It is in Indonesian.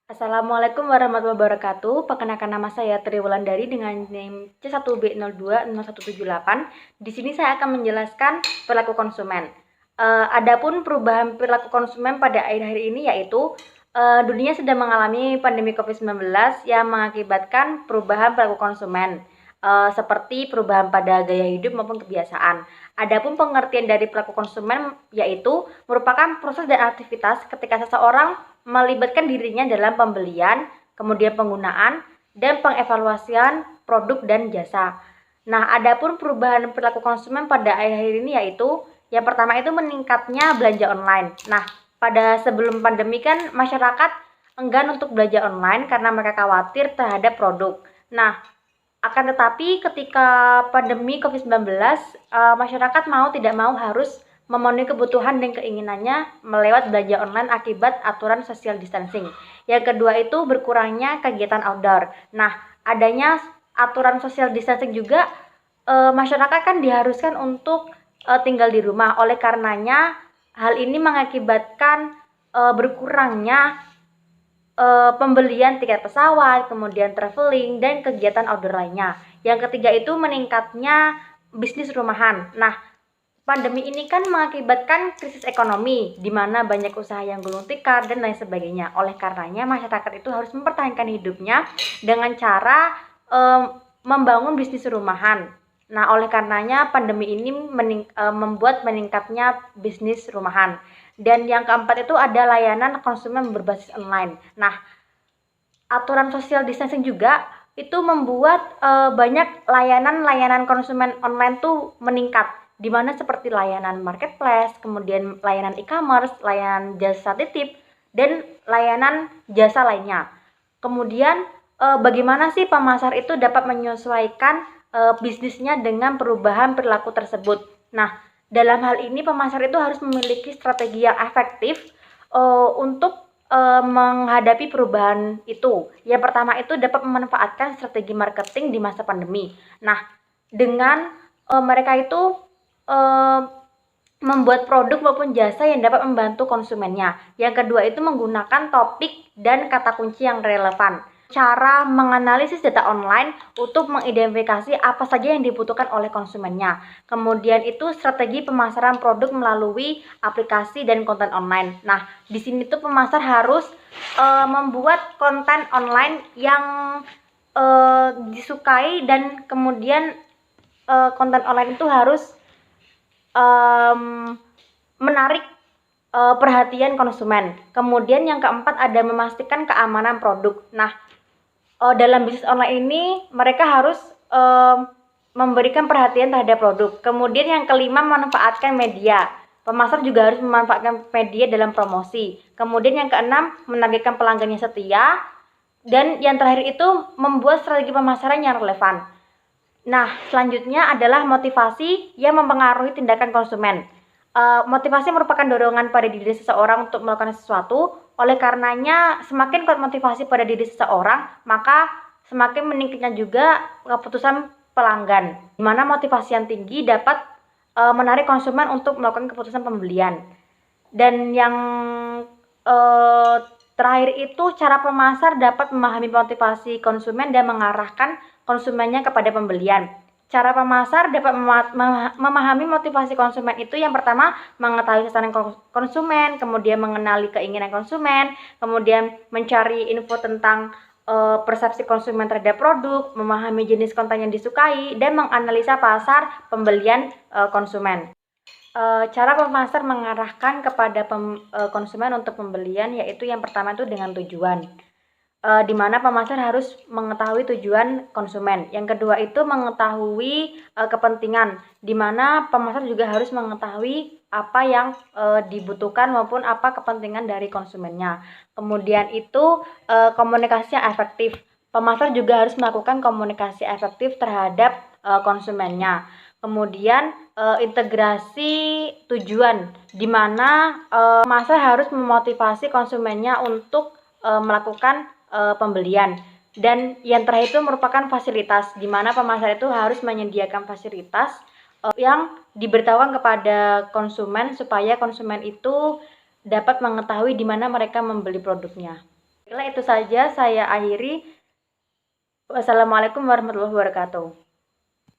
Assalamualaikum warahmatullahi wabarakatuh. Perkenalkan nama saya Tri Wulandari dengan NIM C1B020178. Di sini saya akan menjelaskan perilaku konsumen. Adapun perubahan perilaku konsumen pada akhir-akhir ini yaitu dunia sedang mengalami pandemi COVID-19 yang mengakibatkan perubahan perilaku konsumen. Seperti perubahan pada gaya hidup maupun kebiasaan. Adapun pengertian dari perilaku konsumen yaitu merupakan proses dan aktivitas ketika seseorang melibatkan dirinya dalam pembelian, kemudian penggunaan, dan pengevaluasian produk dan jasa. Nah, adapun perubahan perilaku konsumen pada akhir-akhir ini yaitu yang pertama itu meningkatnya belanja online. Nah, pada sebelum pandemi kan masyarakat enggan untuk belanja online karena mereka khawatir terhadap produk. Nah, akan tetapi ketika pandemi COVID-19, masyarakat mau tidak mau harus memenuhi kebutuhan dan keinginannya melewat belanja online akibat aturan social distancing. Yang kedua itu berkurangnya kegiatan outdoor. Nah, adanya aturan social distancing juga masyarakat kan diharuskan untuk tinggal di rumah. Oleh karenanya hal ini mengakibatkan berkurangnya pembelian tiket pesawat, kemudian traveling, dan kegiatan outdoor lainnya. Yang ketiga itu meningkatnya bisnis rumahan. Nah, pandemi ini kan mengakibatkan krisis ekonomi, di mana banyak usaha yang gulung tikar dan lain sebagainya. Oleh karenanya, masyarakat itu harus mempertahankan hidupnya dengan cara membangun bisnis rumahan. Nah, oleh karenanya pandemi ini membuat meningkatnya bisnis rumahan. Dan yang keempat itu ada layanan konsumen berbasis online. Nah, aturan social distancing juga itu membuat banyak layanan-layanan konsumen online tuh meningkat, di mana seperti layanan marketplace, kemudian layanan e-commerce, layanan jasa titip, dan layanan jasa lainnya. Kemudian bagaimana sih pemasar itu dapat menyesuaikan bisnisnya dengan perubahan perilaku tersebut. Nah, dalam hal ini pemasar itu harus memiliki strategi yang efektif untuk menghadapi perubahan itu. Yang pertama itu dapat memanfaatkan strategi marketing di masa pandemi. Nah, dengan mereka itu membuat produk maupun jasa yang dapat membantu konsumennya. Yang kedua itu menggunakan topik dan kata kunci yang relevan. Cara menganalisis data online untuk mengidentifikasi apa saja yang dibutuhkan oleh konsumennya. Kemudian itu strategi pemasaran produk melalui aplikasi dan konten online. Nah, di sini tuh pemasar harus membuat konten online yang disukai dan kemudian konten online itu harus menarik perhatian konsumen. Kemudian yang keempat ada memastikan keamanan produk. Nah, dalam bisnis online ini mereka harus memberikan perhatian terhadap produk. Kemudian yang kelima memanfaatkan media. Pemasar juga harus memanfaatkan media dalam promosi. Kemudian yang keenam menargetkan pelanggan yang setia. Dan yang terakhir itu membuat strategi pemasaran yang relevan. Nah, selanjutnya adalah motivasi yang mempengaruhi tindakan konsumen. Motivasi merupakan dorongan pada diri seseorang untuk melakukan sesuatu. Oleh karenanya, semakin kuat motivasi pada diri seseorang, maka semakin meningkatnya juga keputusan pelanggan. Di mana motivasi yang tinggi dapat menarik konsumen untuk melakukan keputusan pembelian. Dan yang terakhir itu cara pemasar dapat memahami motivasi konsumen dan mengarahkan konsumennya kepada pembelian. Cara pemasar dapat memahami motivasi konsumen itu yang pertama mengetahui sasaran konsumen, kemudian mengenali keinginan konsumen, kemudian mencari info tentang persepsi konsumen terhadap produk, memahami jenis konten yang disukai, dan menganalisa pasar pembelian konsumen. Cara pemasar mengarahkan kepada konsumen untuk pembelian yaitu yang pertama itu dengan tujuan. Di mana pemasar harus mengetahui tujuan konsumen. Yang kedua itu mengetahui kepentingan, di mana pemasar juga harus mengetahui apa yang dibutuhkan maupun apa kepentingan dari konsumennya. Kemudian itu komunikasi yang efektif. Pemasar juga harus melakukan komunikasi efektif terhadap konsumennya. Kemudian integrasi tujuan, di mana pemasar harus memotivasi konsumennya untuk melakukan pembelian. Dan yang terakhir itu merupakan fasilitas, di mana pemasar itu harus menyediakan fasilitas yang diberitahukan kepada konsumen supaya konsumen itu dapat mengetahui di mana mereka membeli produknya. Baiklah, itu saja saya akhiri. Wassalamualaikum warahmatullahi wabarakatuh.